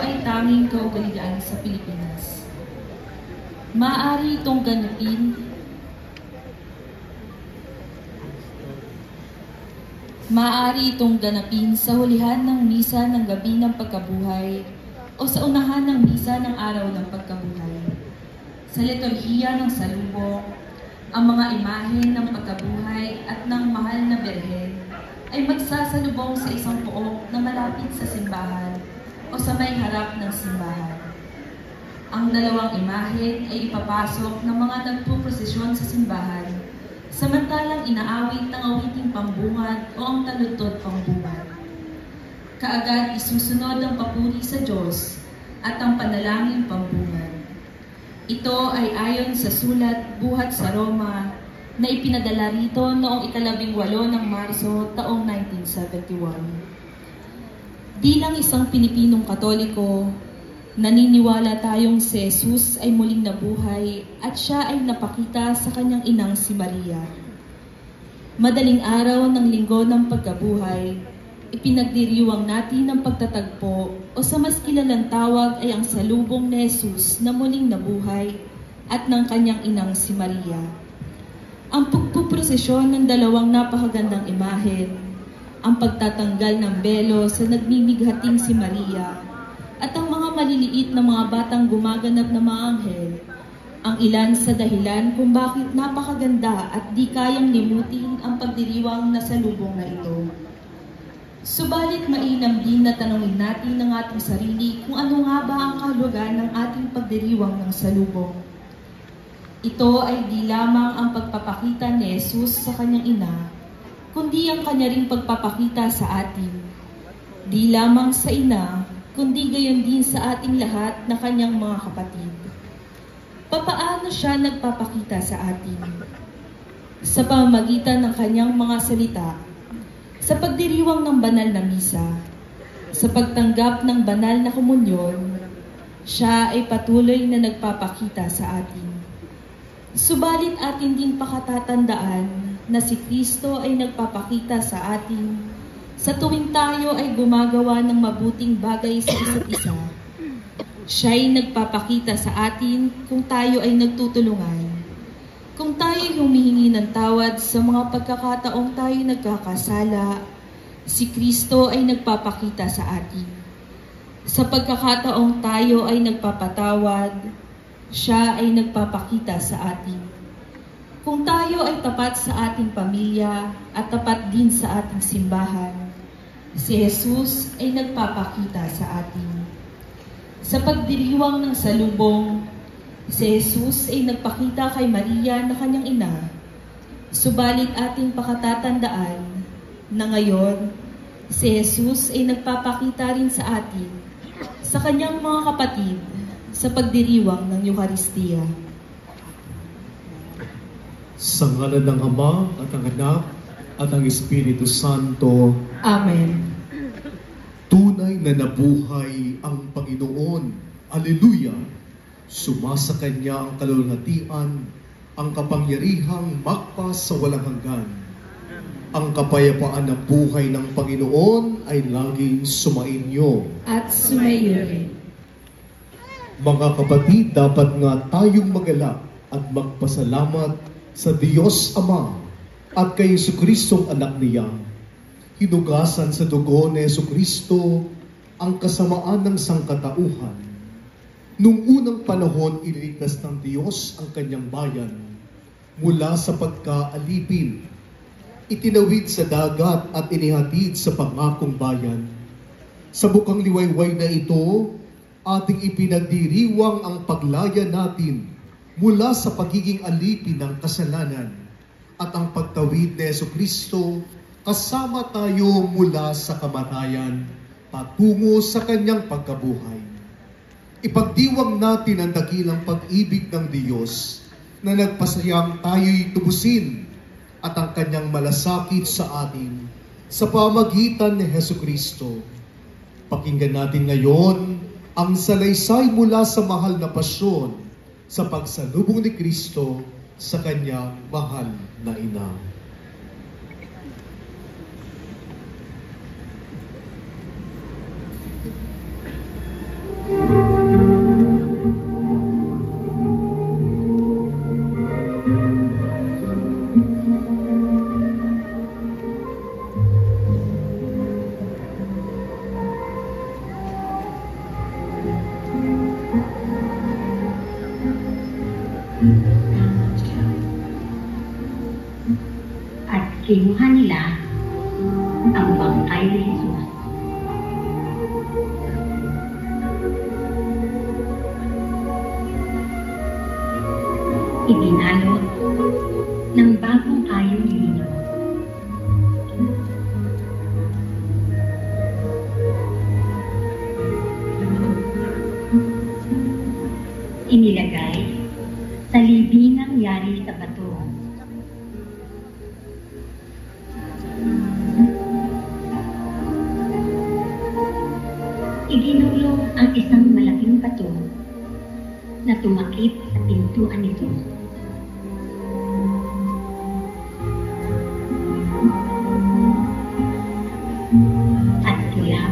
ay tanging kaugalian sa Pilipinas. Maaari itong ganapin sa hulihan ng misa ng gabi ng pagkabuhay o sa unahan ng misa ng araw ng pagkabuhay. Sa liturhiya ng salubong, ang mga imahe ng pagkabuhay at ng mahal na Birhen ay magsasalubong sa isang pook na malapit sa simbahan o sa may harap ng simbahan. Ang dalawang imahe ay ipapasok ng mga nagpuprosesyon sa simbahan, samantalang inaawit ng awiting pambungad o ang taludtod pambungad. Kaagad isusunod ang papuri sa Diyos at ang panalangin pambungad. Ito ay ayon sa sulat buhat sa Roma na ipinadala rito noong 18 ng Marso taong 1971. Bilang isang Pilipinong Katoliko, naniniwala tayong si Jesus ay muling nabuhay at siya ay napakita sa kanyang inang si Maria. Madaling araw ng linggo ng pagkabuhay, ipinagdiriwang natin ang pagtatagpo o sa mas kilalang tawag ay ang salubong ni Jesus na muling nabuhay at ng kanyang inang si Maria. Ang pagpuprosesyon ng dalawang napakagandang imahen, ang pagtatanggal ng belo sa nagmimighating si Maria, at ang mga maliliit na mga batang gumaganap na mga anghel, ang ilan sa dahilan kung bakit napakaganda at di kayang limutin ang pagdiriwang na salubong na ito. Subalit mainam din na tanungin natin ng ating sarili kung ano nga ba ang kahulugan ng ating pagdiriwang ng salubong. Ito ay di lamang ang pagpapakita ni Jesus sa kanyang ina, kundi ang kanya ring pagpapakita sa atin. Di lamang sa ina, kundi gayon din sa ating lahat na kanyang mga kapatid. Papaano siya nagpapakita sa atin? Sa pamamagitan ng kanyang mga salita, sa pagdiriwang ng banal na misa, sa pagtanggap ng banal na komunyon, siya ay patuloy na nagpapakita sa atin. Subalit atin din pakatatandaan na si Kristo ay nagpapakita sa atin sa tuwing tayo ay gumagawa ng mabuting bagay sa isa't isa. Siya ay nagpapakita sa atin kung tayo ay nagtutulungan, kung tayo ay humihingi ng tawad sa mga pagkakataong tayo nagkakasala. Si Kristo ay nagpapakita sa atin. Sa pagkakataong tayo ay nagpapatawad, siya ay nagpapakita sa atin. Kung tayo ay tapat sa ating pamilya at tapat din sa ating simbahan, si Jesus ay nagpapakita sa atin. Sa pagdiriwang ng salubong, si Jesus ay nagpakita kay Maria na kanyang ina. Subalit ating pakatatandaan na ngayon, si Jesus ay nagpapakita rin sa atin, sa kanyang mga kapatid, sa pagdiriwang ng Eucharistia. Sa ngalan ng Ama at ng Anak at ng Espiritu Santo. Amen. Tunay na nabuhay ang Panginoon. Alleluia! Sumasa Kanya ang kalulhatian, ang kapangyarihang magpas sa walang hanggan. Ang kapayapaan ng buhay ng Panginoon ay laging sumainyo. At sumayo rin. Mga kapatid, dapat nga tayong magalak at magpasalamat sa Diyos Ama at kay Jesucristong anak niya. Hinugasan sa dugo ni Jesucristo ang kasamaan ng sangkatauhan. Nung unang panahon, iniligtas ng Diyos ang kanyang bayan mula sa pagkaalipin. Itinawid sa dagat at inihatid sa pangakong bayan. Sa bukang liwayway na ito, ating ipinagdiriwang ang paglaya natin mula sa pagiging alipin ng kasalanan at ang pagtawid ni Jesucristo kasama tayo mula sa kamatayan patungo sa kanyang pagkabuhay. Ipagdiwang natin ang dakilang pag-ibig ng Diyos na nagpasayang tayo'y tubusin at ang kanyang malasakit sa atin sa pamagitan ni Jesucristo. Pakinggan natin ngayon ang salaysay mula sa mahal na pasyon sa pagsalubong ni Kristo sa kanyang mahal na ina. At kinuha nila ang bangkay ni Jesus. Ibinalot ng bagong ayong lino. Inilagay sa libingang yari sa bato. Iginulong ang isang malaking bato na tumakip sa pintuan nito. At sila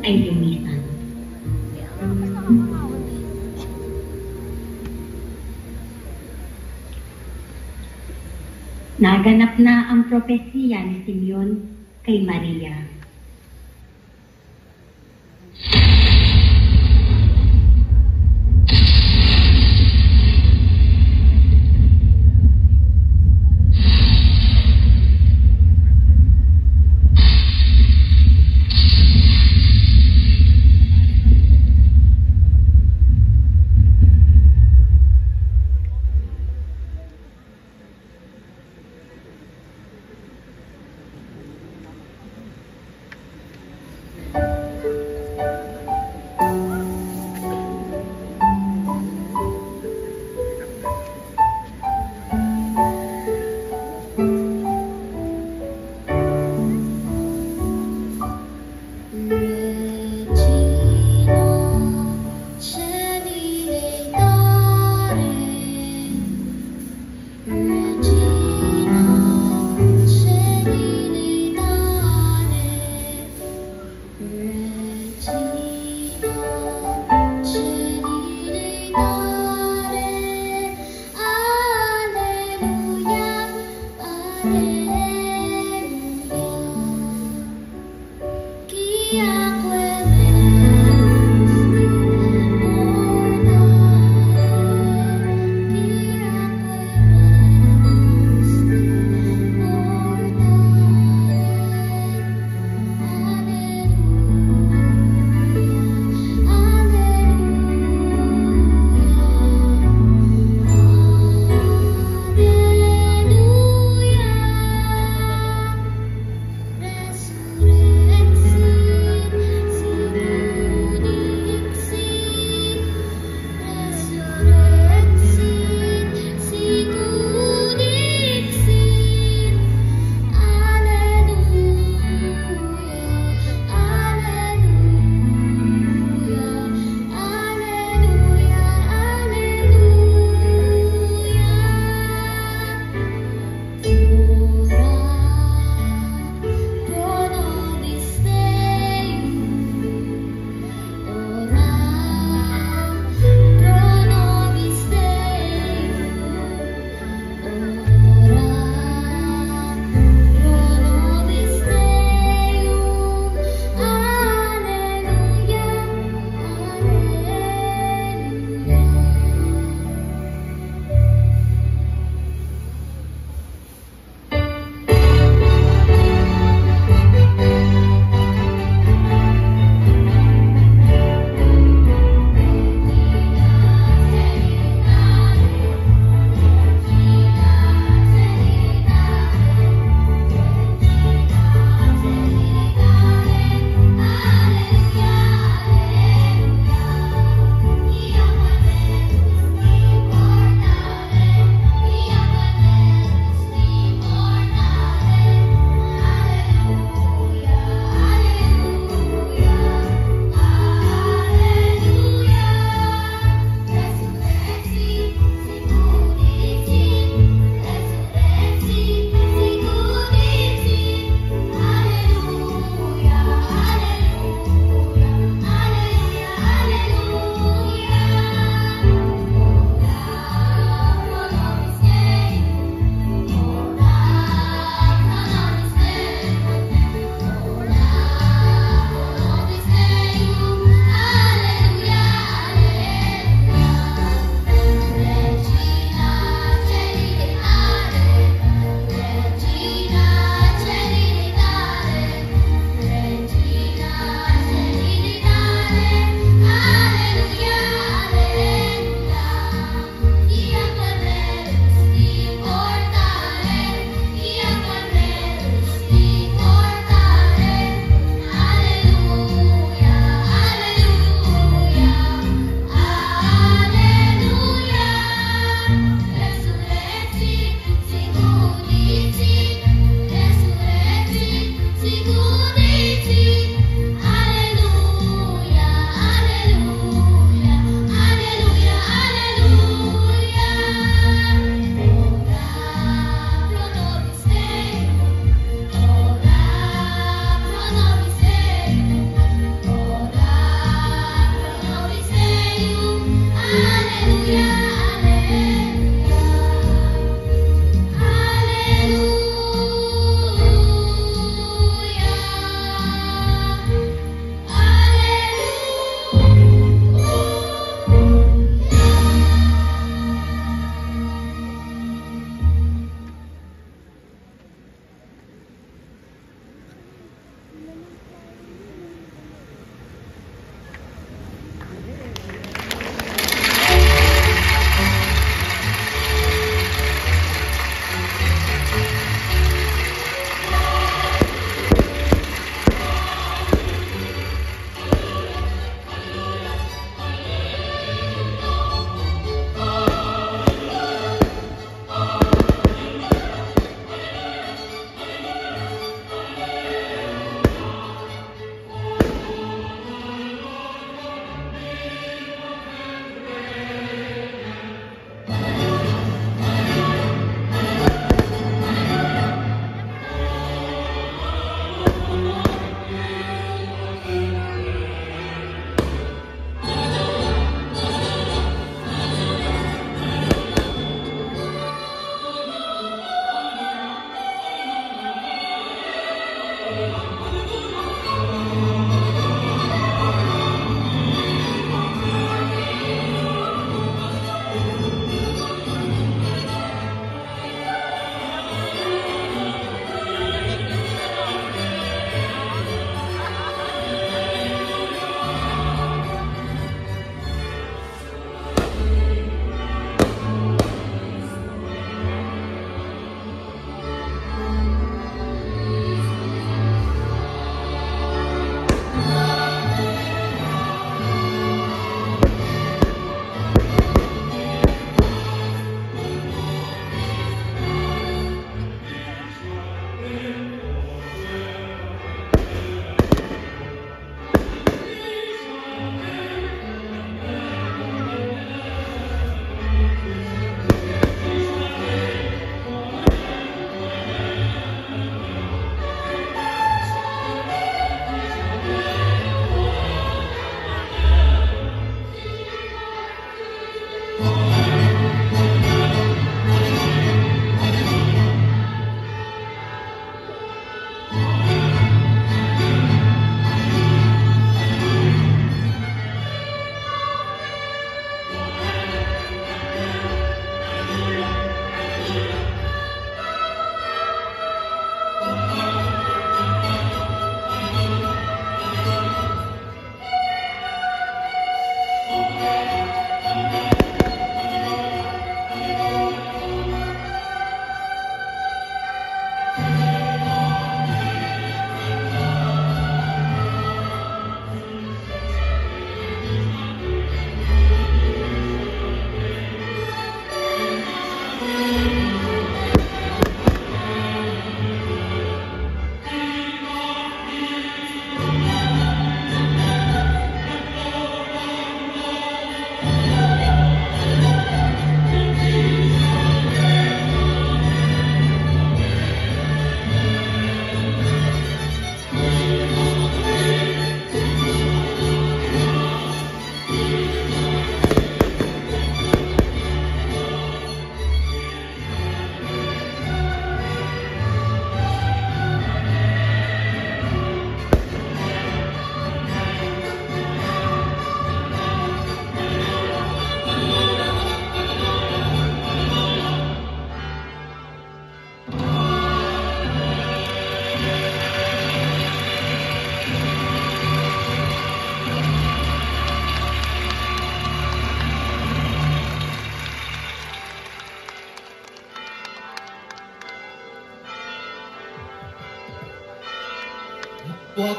ay lumisan. Naganap na ang propesiya ni Simeon kay Maria.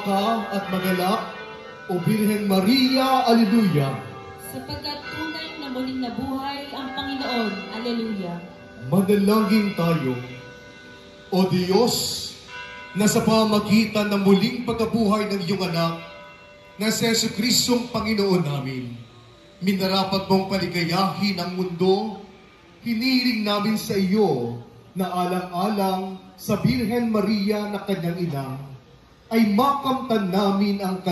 ka at magalak, O Birhen Maria, Alleluia. Sapagkat tunay na muling nabuhay ang Panginoon, Alleluia. Manalangin tayo. O Diyos, na sa pamagitan ng muling pagkabuhay ng iyong anak, na si Jesucristong Panginoon namin, minarapat mong paligayahin ang mundo, hinihiling namin sa iyo na alang-alang sa Birhen Maria na kanyang ina, ay makamtan namin ang